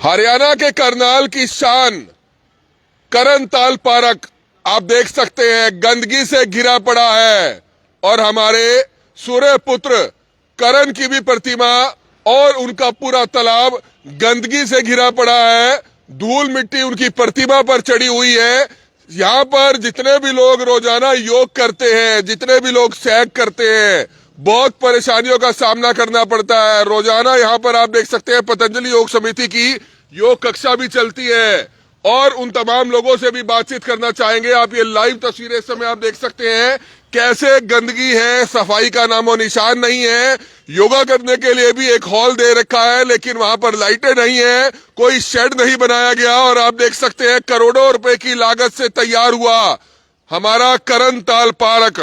हरियाणा के करनाल की शान करनताल पार्क आप देख सकते हैं, गंदगी से घिरा पड़ा है और हमारे सूर्य पुत्र करण की भी प्रतिमा और उनका पूरा तालाब गंदगी से घिरा पड़ा है। धूल मिट्टी उनकी प्रतिमा पर चढ़ी हुई है। यहाँ पर जितने भी लोग रोजाना योग करते हैं, जितने भी लोग सैर करते हैं, बहुत परेशानियों का सामना करना पड़ता है। रोजाना यहाँ पर आप देख सकते हैं पतंजलि योग समिति की योग कक्षा भी चलती है और उन तमाम लोगों से भी बातचीत करना चाहेंगे। आप ये लाइव तस्वीरें इस समय आप देख सकते हैं कैसे गंदगी है, सफाई का नामो निशान नहीं है। योगा करने के लिए भी एक हॉल दे रखा है लेकिन वहां पर लाइटें नहीं है, कोई शेड नहीं बनाया गया और आप देख सकते हैं करोड़ों रुपए की लागत से तैयार हुआ हमारा करनताल पार्क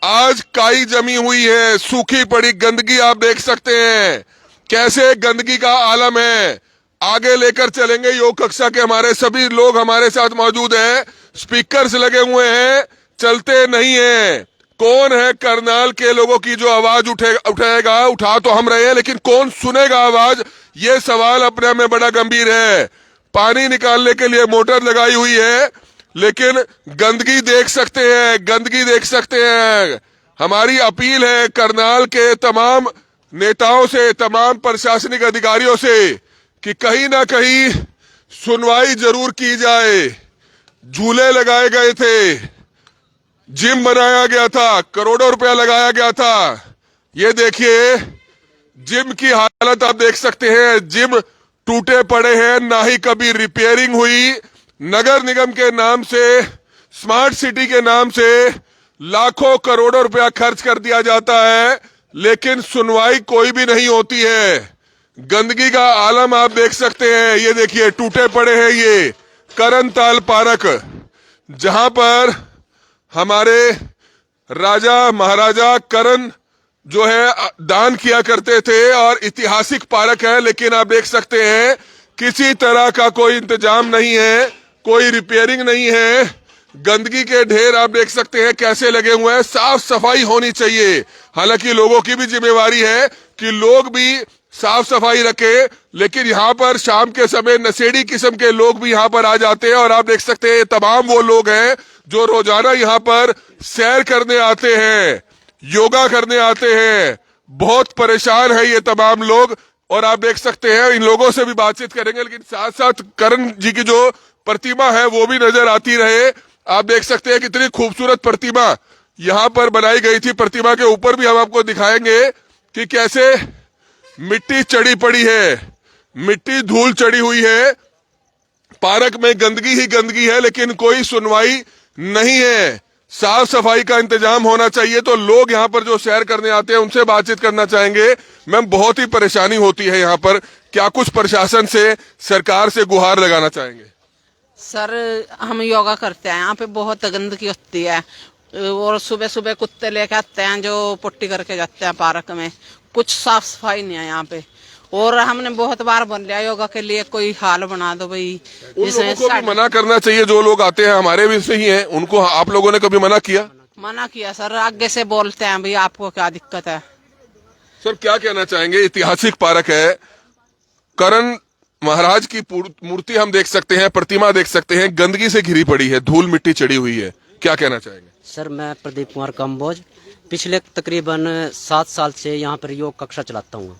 आज काई जमी हुई है, सूखी पड़ी गंदगी आप देख सकते हैं कैसे गंदगी का आलम है। आगे लेकर चलेंगे, योग कक्षा के हमारे सभी लोग हमारे साथ मौजूद हैं, स्पीकर्स लगे हुए हैं, चलते नहीं है। कौन है करनाल के लोगों की जो आवाज उठाएगा? उठा तो हम रहे हैं लेकिन कौन सुनेगा आवाज, ये सवाल अपने में बड़ा गंभीर है। पानी निकालने के लिए मोटर लगाई हुई है लेकिन गंदगी देख सकते हैं, गंदगी देख सकते हैं। हमारी अपील है करनाल के तमाम नेताओं से, तमाम प्रशासनिक अधिकारियों से कि कहीं ना कहीं सुनवाई जरूर की जाए। झूले लगाए गए थे, जिम बनाया गया था, करोड़ों रुपया लगाया गया था। ये देखिए जिम की हालत आप देख सकते हैं, जिम टूटे पड़े हैं, ना ही कभी रिपेयरिंग हुई। नगर निगम के नाम से, स्मार्ट सिटी के नाम से लाखों करोड़ों रुपया खर्च कर दिया जाता है लेकिन सुनवाई कोई भी नहीं होती है। गंदगी का आलम आप देख सकते हैं, ये देखिए टूटे पड़े हैं ये करनताल पार्क, जहां पर हमारे राजा महाराजा करण जो है दान किया करते थे और ऐतिहासिक पार्क है लेकिन आप देख सकते हैं किसी तरह का कोई इंतजाम नहीं है, कोई रिपेयरिंग नहीं है। गंदगी के ढेर आप देख सकते हैं कैसे लगे हुए हैं। साफ सफाई होनी चाहिए, हालांकि लोगों की भी जिम्मेवारी है कि लोग भी साफ सफाई रखे, लेकिन यहाँ पर शाम के समय नशेड़ी किस्म के लोग भी यहाँ पर आ जाते हैं और आप देख सकते हैं तमाम वो लोग हैं जो रोजाना यहाँ पर सैर करने आते हैं, योगा करने आते हैं। बहुत परेशान है ये तमाम लोग और आप देख सकते हैं इन लोगों से भी बातचीत करेंगे लेकिन साथ साथ करण जी की जो प्रतिमा है वो भी नजर आती रहे। आप देख सकते हैं कितनी खूबसूरत प्रतिमा यहाँ पर बनाई गई थी। प्रतिमा के ऊपर भी हम आपको दिखाएंगे कि कैसे मिट्टी चढ़ी पड़ी है, मिट्टी धूल चढ़ी हुई है। पार्क में गंदगी ही गंदगी है लेकिन कोई सुनवाई नहीं है। साफ सफाई का इंतजाम होना चाहिए। तो लोग यहाँ पर जो सैर करने आते हैं उनसे बातचीत करना चाहेंगे। मैम, बहुत ही परेशानी होती है यहाँ पर, क्या कुछ प्रशासन से, सरकार से गुहार लगाना चाहेंगे? सर, हम योगा करते हैं, यहाँ पे बहुत गंदगी होती है और सुबह सुबह कुत्ते लेके आते हैं जो पुट्टी करके जाते हैं पार्क में। कुछ साफ सफाई नहीं है यहाँ पे और हमने बहुत बार बोल लिया योगा के लिए कोई हाल बना दो भाई। उन लोगों को भी मना करना चाहिए, जो लोग आते हैं हमारे भी से ही हैं, उनको आप लोगों ने कभी मना किया? मना किया सर, आगे से बोलते हैं भाई आपको क्या दिक्कत है। सर, क्या कहना चाहेंगे? ऐतिहासिक पार्क है, करण महाराज की मूर्ति हम देख सकते हैं, प्रतिमा देख सकते हैं, गंदगी से घिरी पड़ी है, धूल मिट्टी चढ़ी हुई है, क्या कहना चाहेंगे? सर, मैं प्रदीप कुमार कंबोज पिछले तकरीबन 7 साल से यहाँ पर योग कक्षा चलाता हूँ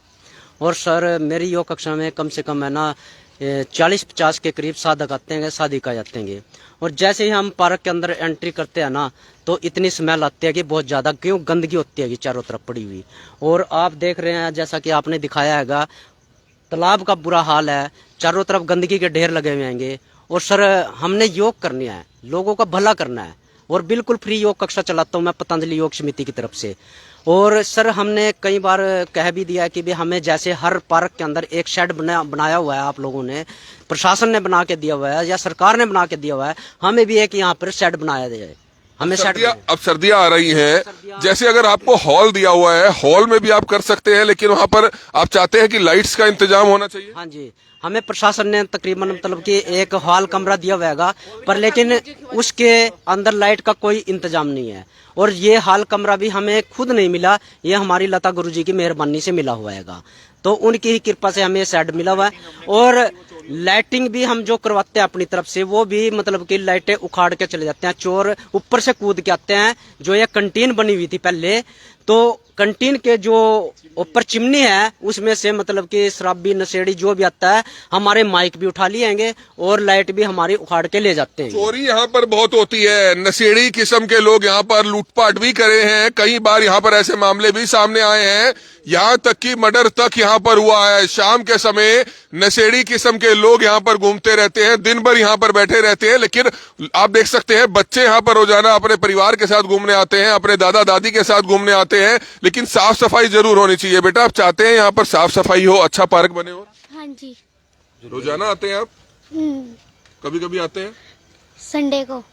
और सर मेरी योग कक्षा में कम से कम है ना 40-50 के करीब साधक आते हैं, साधिका जाते हैं। और जैसे ही हम पार्क के अंदर एंट्री करते हैं ना तो इतनी स्मेल आती है कि बहुत ज़्यादा, क्यों गंदगी होती है चारों तरफ पड़ी हुई। और आप देख रहे हैं जैसा कि आपने दिखाया हैगा, तालाब का बुरा हाल है, चारों तरफ गंदगी के ढेर लगे हुए हैंगे। और सर हमने योग करना है, लोगों का भला करना है और बिल्कुल फ्री योग कक्षा चलाता हूँ मैं पतंजलि योग समिति की तरफ से। और सर हमने कई बार कह भी दिया कि भी हमें जैसे हर पार्क के अंदर एक शेड बनाया हुआ है, आप लोगों ने, प्रशासन ने बना के दिया हुआ है या सरकार ने बना के दिया हुआ है, हमें भी एक यहाँ पर शेड बनाया जाए। हमें अब सर्दियां आ रही हैं, जैसे अगर आपको हॉल दिया हुआ है, हॉल में भी आप कर सकते हैं लेकिन वहाँ पर आप चाहते हैं कि लाइट्स का इंतजाम होना चाहिए? हाँ जी, हमें प्रशासन ने तकरीबन मतलब कि एक हॉल कमरा दिया हुआ है पर लेकिन उसके अंदर लाइट का कोई इंतजाम नहीं है। और ये हॉल कमरा भी हमें खुद नहीं मिला, ये हमारी लता गुरुजी की मेहरबानी से मिला हुआ है, तो उनकी ही कृपा से हमें सेट मिला हुआ है। और लाइटिंग भी हम जो करवाते हैं अपनी तरफ से, वो भी मतलब कि लाइटें उखाड़ के चले जाते हैं, चोर ऊपर से कूद के आते हैं। जो ये कंटीन बनी हुई थी पहले, तो कंटीन के जो ऊपर चिमनी है उसमें से मतलब कि शराबी नशेड़ी जो भी आता है, हमारे माइक भी उठा लिएंगे और लाइट भी हमारी उखाड़ के ले जाते हैं। चोरी यहाँ पर बहुत होती है, नशेड़ी किस्म के लोग यहाँ पर लूटपाट भी करे हैं, कई बार यहाँ पर ऐसे मामले भी सामने आए हैं, यहाँ तक कि मर्डर तक यहाँ पर हुआ है। शाम के समय नशेड़ी किस्म के लोग यहाँ पर घूमते रहते हैं, दिन भर यहाँ पर बैठे रहते हैं, लेकिन आप देख सकते हैं बच्चे यहाँ पर रोजाना अपने परिवार के साथ घूमने आते हैं, अपने दादा दादी के साथ घूमने आते हैं, लेकिन साफ सफाई जरूर होनी चाहिए। बेटा आप चाहते हैं यहाँ पर साफ सफाई हो, अच्छा पार्क बने हो? हाँ जी। रोजाना आते हैं आप? कभी कभी आते हैं? संडे को।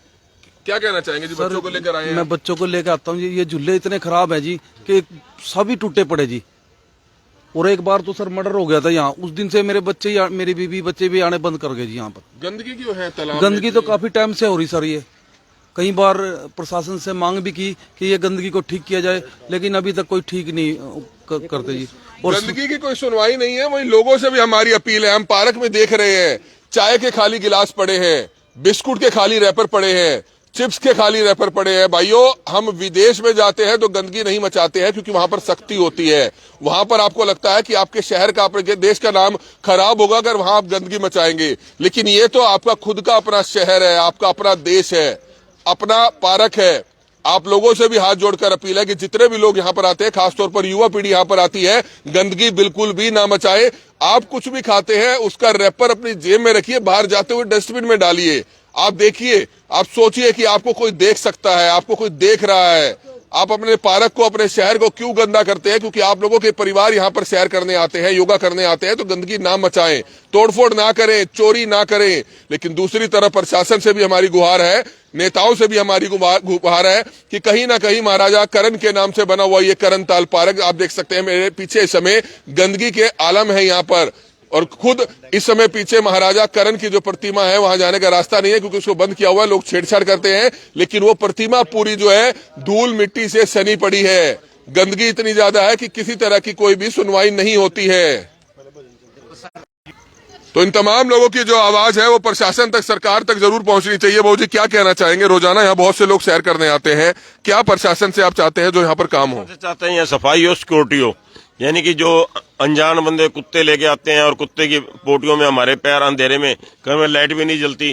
क्या कहना चाहेंगे जी, बच्चों को लेकर आए हैं? मैं बच्चों को लेकर आता हूँ जी। ये झूले इतने खराब है जी कि सभी टूटे पड़े जी। और एक बार तो सर मर्डर हो गया था यहाँ, उस दिन से मेरे बच्चे, मेरी बीवी बच्चे भी आने बंद कर गए जी यहाँ पर। गंदगी क्यों है तालाब में? गंदगी तो काफी टाइम से हो रही सर। ये कई बार प्रशासन से मांग भी की कि ये गंदगी को ठीक किया जाए, लेकिन अभी तक कोई ठीक नहीं करते जी। और गंदगी की कोई सुनवाई नहीं है। वही लोगों से भी हमारी अपील है, हम पार्क में देख रहे हैं चाय के खाली गिलास पड़े हैं, बिस्कुट के खाली रैपर पड़े हैं, चिप्स के खाली रैपर पड़े हैं। भाइयों हम विदेश में जाते हैं तो गंदगी नहीं मचाते हैं, क्योंकि वहां पर सख्ती होती है। वहां पर आपको लगता है कि आपके शहर का, आपके देश का नाम खराब होगा अगर वहां आप गंदगी मचाएंगे, लेकिन ये तो आपका खुद का अपना शहर है, आपका अपना देश है, अपना पार्क है। आप लोगों से भी हाथ जोड़कर अपील है कि जितने भी लोग यहाँ पर आते हैं, खासतौर पर युवा पीढ़ी यहाँ पर आती है, गंदगी बिल्कुल भी ना मचाए। आप कुछ भी खाते हैं उसका रैपर अपनी जेब में रखिए, बाहर जाते हुए डस्टबिन में डालिए। आप देखिए, आप सोचिए कि आपको कोई देख सकता है, आपको कोई देख रहा है। आप अपने पार्क को, अपने शहर को क्यों गंदा करते हैं? क्योंकि आप लोगों के परिवार यहाँ पर सैर करने आते हैं, योगा करने आते हैं, तो गंदगी ना मचाएं, तोड़फोड़ ना करें, चोरी ना करें। लेकिन दूसरी तरफ प्रशासन से भी हमारी गुहार है, नेताओं से भी हमारी गुहार है कि कहीं ना कहीं महाराजा करण के नाम से बना हुआ ये करण ताल पार्क, आप देख सकते हैं मेरे पीछे इस समय गंदगी के आलम है यहाँ पर। और खुद इस समय पीछे महाराजा करण की जो प्रतिमा है वहां जाने का रास्ता नहीं है, क्योंकि उसको बंद किया हुआ है, लोग छेड़छाड़ करते हैं, लेकिन वो प्रतिमा पूरी जो है धूल मिट्टी से सनी पड़ी है। गंदगी इतनी ज्यादा है कि किसी तरह की कोई भी सुनवाई नहीं होती है। तो इन तमाम लोगों की जो आवाज है वो प्रशासन तक, सरकार तक जरूर पहुंचनी चाहिए। बाबू जी क्या कहना चाहेंगे? रोजाना यहाँ बहुत से लोग सैर करने आते हैं, क्या प्रशासन से आप चाहते हैं जो यहाँ पर काम हो? चाहते हैं यहाँ सफाई हो, सिक्योरिटी हो, यानी कि जो अनजान बंदे कुत्ते लेके आते हैं और कुत्ते की पोटियों में हमारे पैर अंधेरे में, कहीं बार लाइट भी नहीं जलती,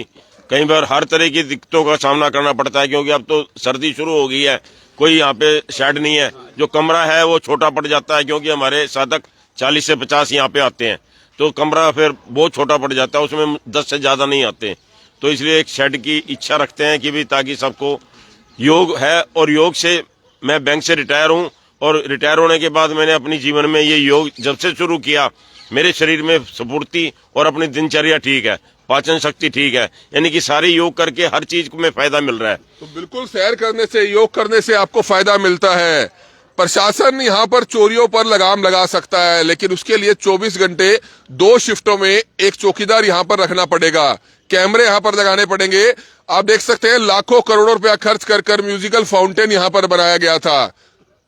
कई बार हर तरह की दिक्कतों का सामना करना पड़ता है, क्योंकि अब तो सर्दी शुरू हो गई है, कोई यहाँ पे शेड नहीं है, जो कमरा है वो छोटा पड़ जाता है, क्योंकि हमारे साधक 40 से 50 यहाँ पे आते हैं, तो कमरा फिर बहुत छोटा पड़ जाता है, उसमें 10 से ज्यादा नहीं आते। तो इसलिए एक शेड की इच्छा रखते हैं कि भी ताकि सबको योग है। और योग से मैं बैंक से रिटायर हूँ, और रिटायर होने के बाद मैंने अपनी जीवन में ये योग जब से शुरू किया, मेरे शरीर में स्फूर्ति और अपनी दिनचर्या ठीक है, पाचन शक्ति ठीक है, यानी कि सारे योग करके हर चीज में फायदा मिल रहा है। तो बिल्कुल सैर करने से, योग करने से आपको फायदा मिलता है। प्रशासन यहाँ पर चोरियों पर लगाम लगा सकता है, लेकिन उसके लिए 24 घंटे 2 शिफ्टों में एक चौकीदार यहाँ पर रखना पड़ेगा, कैमरे यहाँ पर लगाने पड़ेंगे। आप देख सकते हैं लाखों करोड़ों रुपया खर्च कर म्यूजिकल फाउंटेन यहाँ पर बनाया गया था।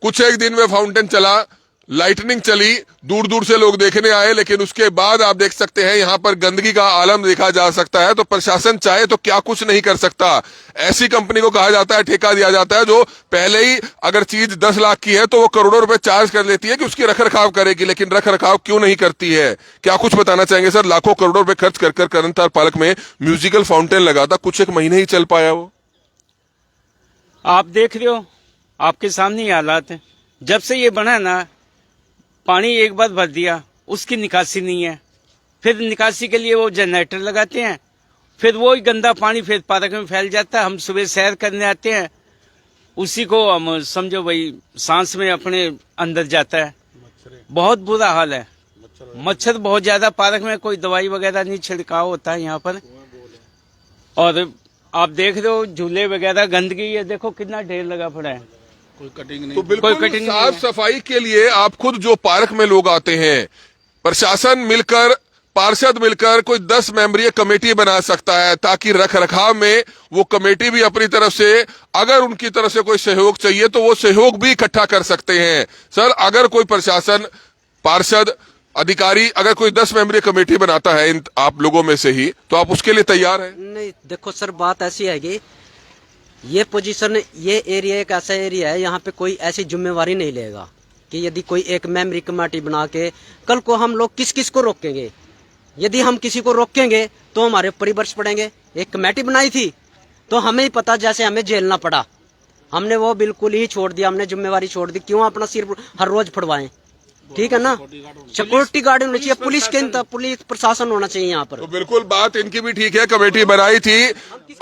कुछ एक दिन में फाउंटेन चला, लाइटनिंग चली, दूर दूर से लोग देखने आए, लेकिन उसके बाद आप देख सकते हैं यहाँ पर गंदगी का आलम देखा जा सकता है। तो प्रशासन चाहे तो क्या कुछ नहीं कर सकता। ऐसी कंपनी को कहा जाता है, ठेका दिया जाता है, जो पहले ही अगर चीज 10 लाख की है तो वो करोड़ों रुपए चार्ज कर लेती है कि उसकी रखरखाव करेगी, लेकिन रखरखाव क्यों नहीं करती है? क्या कुछ बताना चाहेंगे सर? लाखों करोड़ों रुपए खर्च कर करण ताल पार्क में म्यूजिकल फाउंटेन लगा था, कुछ एक महीने ही चल पाया वो। आप देख रहे हो, आपके सामने ही हालात है। जब से ये बना ना, पानी एक बार भर दिया, उसकी निकासी नहीं है, फिर निकासी के लिए वो जनरेटर लगाते हैं, फिर वो ही गंदा पानी फिर पार्क में फैल जाता है। हम सुबह सैर करने आते हैं, उसी को हम समझो भाई सांस में अपने अंदर जाता है। बहुत बुरा हाल है, मच्छर बहुत ज्यादा। पार्क में कोई दवाई वगैरह नहीं छिड़काव होता है यहाँ पर। और आप देख रहे हो झूले वगैरह, गंदगी ये देखो कितना ढेर लगा पड़ा है, कोई कटिंग नहीं। तो बिल्कुल साफ सफाई के लिए आप खुद जो पार्क में लोग आते हैं, प्रशासन मिलकर, पार्षद मिलकर कोई 10 मेंबरीय कमेटी बना सकता है, ताकि रख रखाव में वो कमेटी भी अपनी तरफ से, अगर उनकी तरफ से कोई सहयोग चाहिए तो वो सहयोग भी इकट्ठा कर सकते हैं। सर अगर कोई प्रशासन, पार्षद अधिकारी अगर कोई 10 मेंबरी कमेटी बनाता है इन आप लोगों में से ही, तो आप उसके लिए तैयार हैं? नहीं, देखो सर, बात ऐसी है कि ये पोजीशन, ये एरिया एक ऐसा एरिया है, यहाँ पे कोई ऐसी जिम्मेवारी नहीं लेगा कि यदि कोई एक मेमोरी कमेटी बना के कल को हम लोग किस किस को रोकेंगे। यदि हम किसी को रोकेंगे तो हमारे ऊपर ही बरस पड़ेंगे। एक कमेटी बनाई थी तो हमें ही पता, जैसे हमें झेलना पड़ा, हमने वो बिल्कुल ही छोड़ दिया, हमने जिम्मेवारी छोड़ दी। क्यों अपना सिर हर रोज फड़वाएं? ठीक है ना, सिक्योरिटी गार्ड होनी चाहिए, पुलिस प्रशासन होना चाहिए यहाँ पर। तो बिल्कुल बात इनकी भी ठीक है, कमेटी बनाई थी।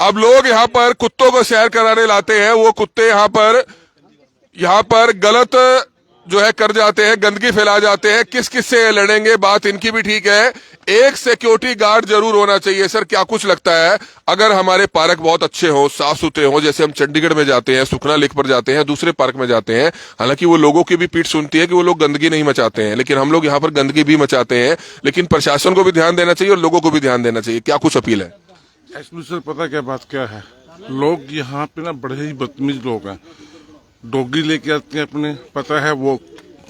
अब लोग यहाँ पर कुत्तों को सैर कराने लाते हैं, वो कुत्ते यहाँ पर गलत जो है कर जाते हैं, गंदगी फैला जाते हैं। किस किस से लड़ेंगे, बात इनकी भी ठीक है। एक सिक्योरिटी गार्ड जरूर होना चाहिए। सर, क्या कुछ लगता है, अगर हमारे पार्क बहुत अच्छे हो, साफ सुथरे हो, जैसे हम चंडीगढ़ में जाते हैं, सुखना लेक पर जाते हैं, दूसरे पार्क में जाते हैं, हालांकि वो लोगों की भी पीठ सुनती है कि वो लोग गंदगी नहीं मचाते हैं, लेकिन हम लोग यहाँ पर गंदगी भी मचाते हैं। लेकिन प्रशासन को भी ध्यान देना चाहिए और लोगों को भी ध्यान देना चाहिए। क्या कुछ अपील है? एक्चुअली सर पता क्या बात क्या है, लोग यहाँ पे ना बड़े ही बदतमीज लोग हैं। डॉगी लेके आते हैं अपने, पता है वो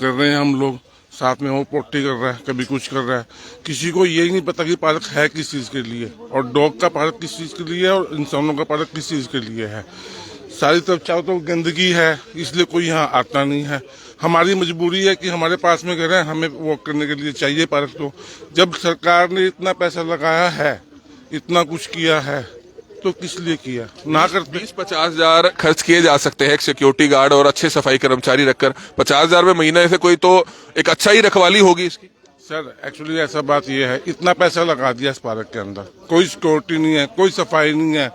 कर रहे हैं, हम लोग साथ में वो पोटी कर रहा है, कभी कुछ कर रहा है। किसी को यही नहीं पता कि पार्क है किस चीज के लिए, और डॉग का पार्क किस चीज के लिए है और इंसानों का पार्क किस चीज के लिए है। सारी तरफ चारों तरफ गंदगी है, इसलिए कोई यहाँ आता नहीं है। हमारी मजबूरी है कि हमारे पास में घर है, हमें वॉक करने के लिए चाहिए पार्क। तो जब सरकार ने इतना पैसा लगाया है, इतना कुछ किया है, तो किस लिए किया ना करते। 20-50 हजार खर्च किए जा सकते हैं एक सिक्योरिटी गार्ड और अच्छे सफाई कर्मचारी रखकर। 50 हजार में महीने से कोई तो एक अच्छा ही रखवाली होगी इसकी। सर एक्चुअली ऐसा बात यह है, इतना पैसा लगा दिया इस पार्क के अंदर, कोई सिक्योरिटी नहीं है, कोई सफाई नहीं है।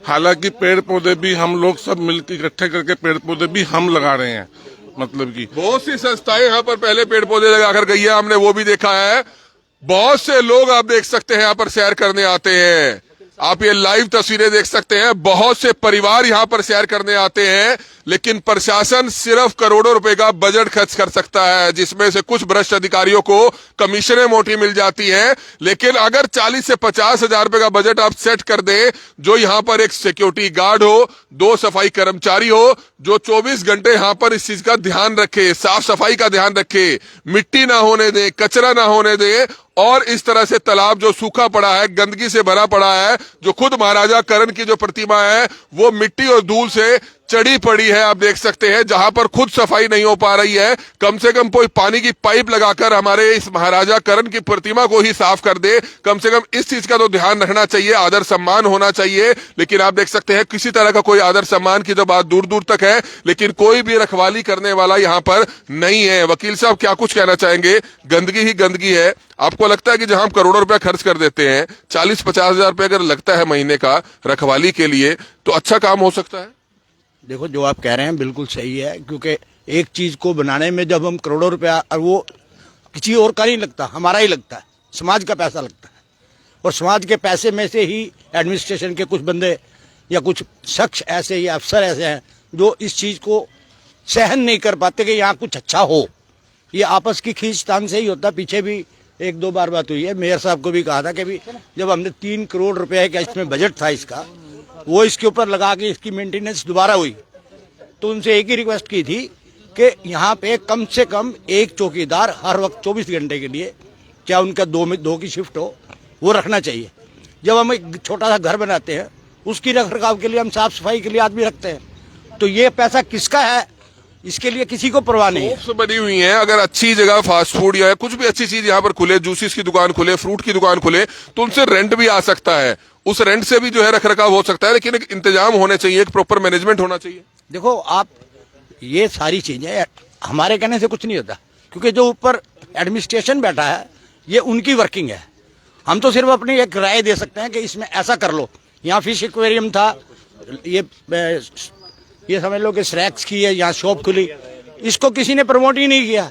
हालांकि पेड़ पौधे भी हम लोग सब मिलकर इकट्ठे करके पेड़ पौधे भी हम लगा रहे हैं। मतलब की बहुत सी संस्थाएं यहाँ पर पहले पेड़ पौधे लगाकर गई है, हमने वो भी देखा है। बहुत से लोग आप देख सकते हैं यहाँ पर सैर करने आते हैं। आप ये लाइव तस्वीरें देख सकते हैं, बहुत से परिवार यहाँ पर सैर करने आते हैं, लेकिन प्रशासन सिर्फ करोड़ों रुपए का बजट खर्च कर सकता है, जिसमें से कुछ भ्रष्ट अधिकारियों को कमीशनें मोटी मिल जाती हैं। लेकिन अगर 40 से 50 हजार रुपए का बजट आप सेट कर दें, जो यहाँ पर एक सिक्योरिटी गार्ड हो, 2 सफाई कर्मचारी हो, जो 24 घंटे यहाँ पर इस चीज का ध्यान रखे, साफ सफाई का ध्यान रखे, मिट्टी ना होने दे, कचरा ना होने दे, और इस तरह से तालाब जो सूखा पड़ा है, गंदगी से भरा पड़ा है, जो खुद महाराजा करण की जो प्रतिमा है वो मिट्टी और धूल से चढ़ी पड़ी है, आप देख सकते हैं, जहां पर खुद सफाई नहीं हो पा रही है, कम से कम कोई पानी की पाइप लगाकर हमारे इस महाराजा करण की प्रतिमा को ही साफ कर दे। कम से कम इस चीज का तो ध्यान रखना चाहिए, आदर सम्मान होना चाहिए। लेकिन आप देख सकते हैं किसी तरह का कोई आदर सम्मान की तो बात दूर दूर तक है, लेकिन कोई भी रखवाली करने वाला यहाँ पर नहीं है। वकील साहब, क्या कुछ कहना चाहेंगे? गंदगी ही गंदगी है। आपको लगता है कि जहां हम करोड़ों रुपया खर्च कर देते हैं, 40-50 हजार रुपये अगर लगता है महीने का रखवाली के लिए, तो अच्छा काम हो सकता है? देखो, जो आप कह रहे हैं बिल्कुल सही है, क्योंकि एक चीज को बनाने में जब हम करोड़ों रुपया, और वो किसी और का नहीं लगता, हमारा ही लगता है, समाज का पैसा लगता है। और समाज के पैसे में से ही एडमिनिस्ट्रेशन के कुछ बंदे या कुछ शख्स ऐसे या अफसर ऐसे हैं जो इस चीज को सहन नहीं कर पाते कि यहाँ कुछ अच्छा हो। ये आपस की खींचतान से ही होता। पीछे भी 1-2 बार बात हुई है, मेयर साहब को भी कहा था कि भी जब हमने 3 करोड़ रुपए का इसमें बजट था इसका, वो इसके ऊपर लगा के इसकी मेंटेनेंस दोबारा हुई, तो उनसे एक ही रिक्वेस्ट की थी कि यहाँ पे कम से कम एक चौकीदार हर वक्त 24 घंटे के लिए, चाहे उनका 2 की शिफ्ट हो, वो रखना चाहिए। जब हम एक छोटा सा घर बनाते हैं, उसकी रख रखाव के लिए हम साफ सफाई के लिए आदमी रखते हैं। तो ये पैसा किसका है, इसके लिए किसी को परवाह नहीं है। बनी हुई है, अगर अच्छी जगह फास्ट फूड या कुछ भी अच्छी चीज यहाँ पर खुले, जूसेस की दुकान खुले, फ्रूट की दुकान खुले, तो उनसे रेंट भी आ सकता है, उस रेंट से भी जो है रखरखाव हो सकता है। लेकिन एक इंतजाम होने चाहिए, एक प्रॉपर मैनेजमेंट होना चाहिए। देखो, आप ये सारी चीजें हमारे कहने से कुछ नहीं होता, क्योंकि जो ऊपर एडमिनिस्ट्रेशन बैठा है ये उनकी वर्किंग है। हम तो सिर्फ अपनी एक राय दे सकते हैं कि इसमें ऐसा कर लो। यहाँ फिश एक्वेरियम था, ये समझ लो कि स्नैक्स की है, यहाँ शॉप खुली, इसको किसी ने प्रमोट ही नहीं किया,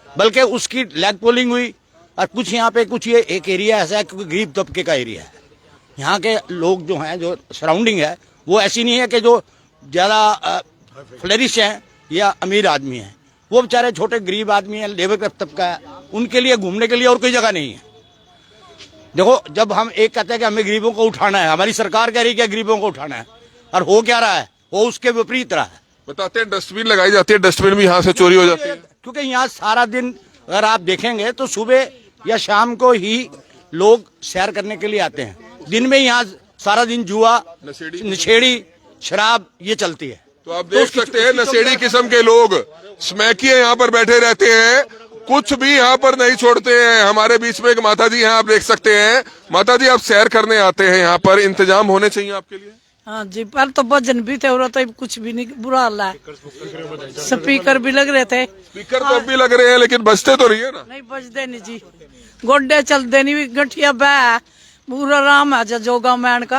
बल्कि उसकी लैग पोलिंग हुई। और कुछ यहाँ पे कुछ ये एक एरिया ऐसा है क्योंकि गरीब तबके का एरिया है, यहाँ के लोग जो हैं, जो सराउंडिंग है वो ऐसी नहीं है कि जो ज़्यादा फ्लरिश हैं या अमीर आदमी हैं, वो बेचारे छोटे गरीब आदमी हैं, लेबर तबका है, उनके लिए घूमने के लिए और कोई जगह नहीं है। देखो, जब हम एक कहते हैं कि हमें गरीबों को उठाना है, हमारी सरकार कह रही है कि गरीबों को उठाना है, और हो क्या रहा है, वो उसके विपरीत रहा है। बताते हैं डस्टबिन लगाई जाती है, डस्टबिन भी यहाँ से चोरी हो जाती है, क्योंकि यहाँ सारा दिन अगर आप देखेंगे तो सुबह या शाम को ही लोग सैर करने के लिए आते हैं। दिन में यहाँ सारा दिन जुआ, नशेड़ी, शराब ये चलती है। तो आप देख सकते हैं नशेड़ी किस्म के लोग स्मैकिए यहाँ पर बैठे रहते हैं, कुछ भी यहाँ पर नहीं छोड़ते हैं। हमारे बीच में एक माता जी हैं, आप देख सकते हैं। माता जी, आप सैर करने आते हैं यहाँ पर, इंतजाम होने चाहिए आपके लिए? हाँ जी, पर तो भजन भी थे और तो कुछ भी नहीं, बुरा हाल है। स्पीकर भी लग रहे थे। स्पीकर तो अब भी लग रहे हैं, लेकिन बजते तो नहीं है ना? नहीं बजते नहीं जी, गोड्डे चलते नहीं, गठिया बह पूरा राम है जोगा मैन का।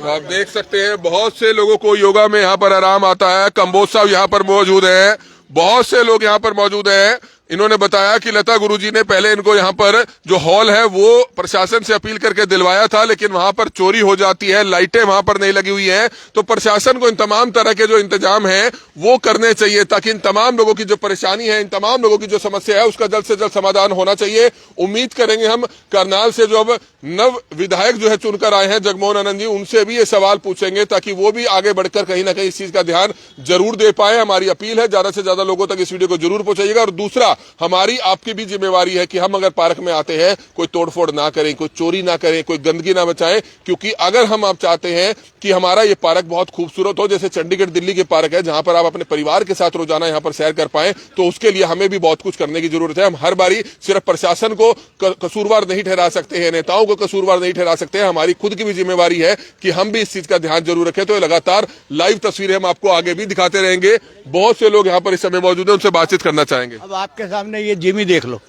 आप देख सकते हैं बहुत से लोगों को योगा में यहाँ पर आराम आता है। कंबोज साहब यहाँ पर मौजूद है, बहुत से लोग यहाँ पर मौजूद हैं। इन्होंने बताया कि लता गुरुजी ने पहले इनको यहाँ पर जो हॉल है वो प्रशासन से अपील करके दिलवाया था, लेकिन वहां पर चोरी हो जाती है, लाइटें वहां पर नहीं लगी हुई हैं। तो प्रशासन को इन तमाम तरह के जो इंतजाम है वो करने चाहिए, ताकि इन तमाम लोगों की जो परेशानी है, इन तमाम लोगों की जो समस्या है, उसका जल्द से जल्द समाधान होना चाहिए। उम्मीद करेंगे हम करनाल से जो अब नव विधायक जो है चुनकर आए हैं जगमोहन आनंद जी, उनसे भी ये सवाल पूछेंगे ताकि वो भी आगे बढ़कर कहीं ना कहीं इस चीज का ध्यान जरूर दे पाए। हमारी अपील है ज्यादा से ज्यादा लोगों तक इस वीडियो को जरूर पहुंचाइएगा। और दूसरा, हमारी आपकी भी जिम्मेवारी है कि हम अगर पार्क में आते हैं कोई तोड़फोड़ ना करें, कोई चोरी ना करें, कोई गंदगी ना बचाएं, क्योंकि अगर हम आप चाहते हैं कि हमारा ये पार्क बहुत खूबसूरत हो, जैसे चंडीगढ़ दिल्ली के पार्क है जहां पर आप अपने परिवार के साथ रोजाना यहां पर सैर कर पाएं, तो उसके लिए हमें भी बहुत कुछ करने की जरूरत है। हम हर बारी सिर्फ प्रशासन को कसूरवार नहीं ठहरा सकते हैं, नेताओं को कसूरवार नहीं ठहरा सकते हैं। हमारी खुद की भी जिम्मेवारी है कि हम भी इस चीज का ध्यान जरूर रखें। तो लगातार लाइव तस्वीरें हम आपको आगे भी दिखाते रहेंगे। बहुत से लोग यहाँ पर इस समय मौजूद हैं, उनसे बातचीत करना चाहेंगे। अब आपके सामने ये जिम ही देख लो,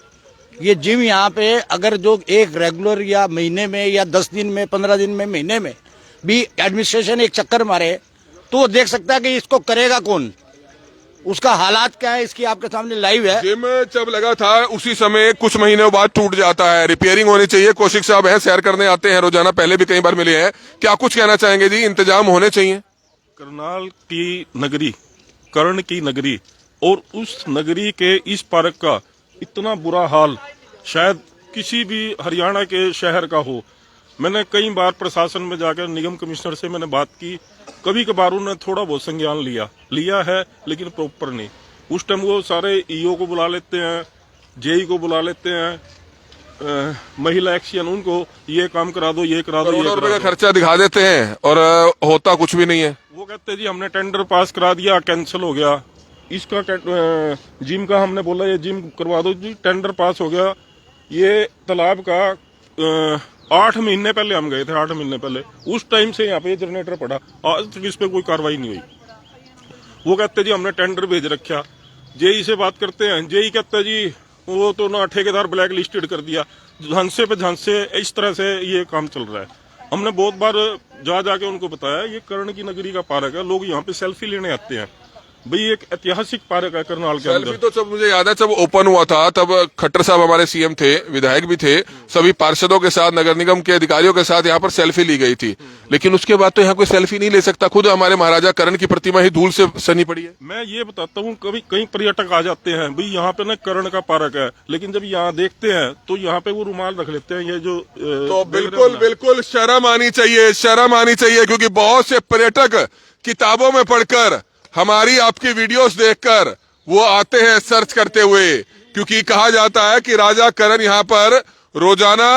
ये जिम यहाँ पे अगर जो एक रेगुलर या महीने में या 10 दिन में, 15 दिन में, महीने में भी एडमिनिस्ट्रेशन एक चक्कर मारे तो वो देख सकता है कि इसको करेगा कौन, उसका हालात क्या है, इसकी आपके सामने लाइव है। जिम जब लगा था उसी समय कुछ महीनों बाद टूट जाता है, रिपेयरिंग होनी चाहिए। कौशिक साहब हैं, सैर करने आते हैं रोजाना, पहले भी कई बार मिले हैं, क्या कुछ कहना चाहेंगे जी? इंतजाम होने चाहिए। करनाल की नगरी, कर्ण की नगरी, और उस नगरी के इस पार्क का इतना बुरा हाल शायद किसी भी हरियाणा के शहर का हो। मैंने कई बार प्रशासन में जाकर निगम कमिश्नर से मैंने बात की, कभी कभार उन्होंने थोड़ा बहुत संज्ञान लिया है, लेकिन प्रॉपर नहीं। उस टाइम वो सारे ईओ को बुला लेते हैं, जेई को बुला लेते हैं, महिला एक्शन, उनको ये काम करा दो, ये करा दो, करोड़ों रुपए का खर्चा दिखा देते हैं और होता कुछ भी नहीं है। वो कहते हैं जी हमने टेंडर पास करा दिया, कैंसिल हो गया। इसका जिम का हमने बोला ये जिम करवा दो जी, टेंडर पास हो गया। ये तालाब का 8 महीने पहले हम गए थे, 8 महीने पहले, उस टाइम से यहाँ पे जनरेटर पड़ा, आज तक इस पे कोई कार्रवाई नहीं हुई। वो कहते जी हमने टेंडर भेज रखा। जेई से बात करते हैं, जेई कहते जी वो तो ना ठेकेदार ब्लैक लिस्टेड कर दिया, झांसे पे झांसे, इस तरह से ये काम चल रहा है। हमने बहुत बार जाके उनको बताया ये कर्ण की नगरी का पार्क है, लोग यहाँ पे सेल्फी लेने आते हैं। भाई एक ऐतिहासिक पार्क है करनाल के अंदर। सेल्फी तो जब मुझे याद है जब ओपन हुआ था तब खट्टर साहब हमारे सीएम थे, विधायक भी थे, सभी पार्षदों के साथ, नगर निगम के अधिकारियों के साथ यहाँ पर सेल्फी ली गई थी, लेकिन उसके बाद तो यहाँ कोई सेल्फी नहीं ले सकता। खुद हमारे महाराजा कर्ण की प्रतिमा ही धूल से सनी पड़ी है। मैं ये बताता हूँ, कभी कई पर्यटक आ जाते हैं, भाई यहाँ पे ना कर्ण का पार्क है, लेकिन जब यहाँ देखते हैं तो यहाँ पे वो रुमाल रख लेते हैं, ये जो तो बिल्कुल शर्म आनी चाहिए, शर्म आनी चाहिए, क्योंकि बहुत से पर्यटक किताबों में पढ़कर, हमारी आपकी वीडियोस देखकर वो आते हैं सर्च करते हुए, क्योंकि कहा जाता है कि राजा कर्ण यहाँ पर रोजाना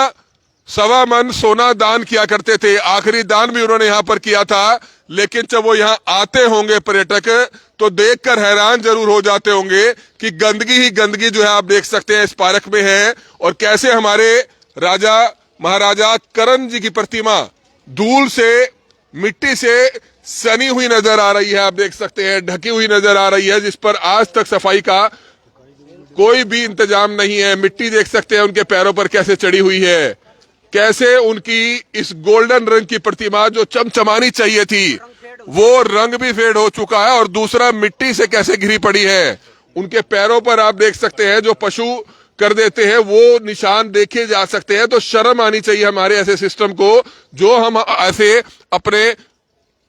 1.25 मन सोना दान किया करते थे। आखिरी दान भी उन्होंने यहाँ पर किया था, लेकिन जब वो यहाँ आते होंगे पर्यटक तो देखकर हैरान जरूर हो जाते होंगे कि गंदगी ही गंदगी जो है आप देख सकते हैं इस पार्क में है, और कैसे हमारे राजा महाराजा कर्ण जी की प्रतिमा धूल से, मिट्टी से सनी हुई नजर आ रही है। आप देख सकते हैं ढकी हुई नजर आ रही है, जिस पर आज तक सफाई का कोई भी इंतजाम नहीं है। मिट्टी देख सकते हैं उनके पैरों पर कैसे चढ़ी हुई है, कैसे उनकी इस गोल्डन रंग की प्रतिमा जो चमचमानी चाहिए थी वो रंग भी फेड हो चुका है, और दूसरा मिट्टी से कैसे घिरी पड़ी है। उनके पैरों पर आप देख सकते हैं जो पशु कर देते हैं वो निशान देखे जा सकते हैं। तो शर्म आनी चाहिए हमारे ऐसे सिस्टम को, जो हम ऐसे अपने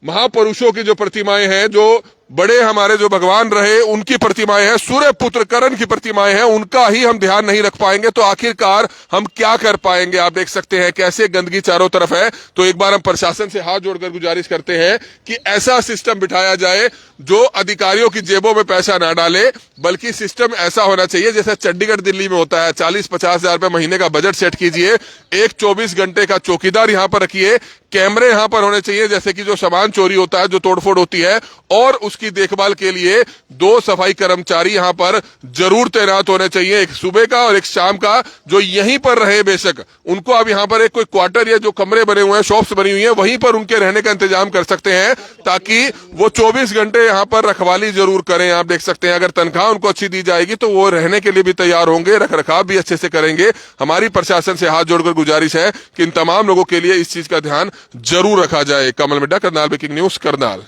महापुरुषों की जो प्रतिमाएं हैं, जो बड़े हमारे जो भगवान रहे उनकी प्रतिमाएं हैं, सूर्य पुत्र करण की प्रतिमाएं हैं, उनका ही हम ध्यान नहीं रख पाएंगे तो आखिरकार हम क्या कर पाएंगे। आप देख सकते हैं कैसे गंदगी चारों तरफ है। तो एक बार हम प्रशासन से हाथ जोड़कर गुजारिश करते हैं कि ऐसा सिस्टम बिठाया जाए जो अधिकारियों की जेबों में पैसा ना डाले, बल्कि सिस्टम ऐसा होना चाहिए जैसे चंडीगढ़ दिल्ली में होता है। 40-50 हजार रुपए महीने का बजट सेट कीजिए, एक 24 घंटे का चौकीदार यहां पर रखिए, कैमरे यहां पर होने चाहिए जैसे कि जो सामान चोरी होता है, जो तोड़फोड़ होती है, और उसकी देखभाल के लिए 2 सफाई कर्मचारी यहां पर जरूर तैनात होने चाहिए, एक सुबह का और एक शाम का, जो यहीं पर रहे। बेशक उनको अब यहां पर एक कोई क्वार्टर या जो कमरे बने हुए हैं, शॉप्स बनी हुई हैं, वहीं पर उनके रहने का इंतजाम कर सकते हैं ताकि वो 24 घंटे यहां पर रखवाली जरूर करें। आप देख सकते हैं अगर तनख्वाह उनको अच्छी दी जाएगी तो वो रहने के लिए भी तैयार होंगे, रख रखाव भी अच्छे से करेंगे। हमारी प्रशासन से हाथ जोड़कर गुजारिश है कि इन तमाम लोगों के लिए इस चीज का ध्यान जरूर रखा जाए। कमल मिड्डा, करनाल ब्रेकिंग न्यूज, करनाल।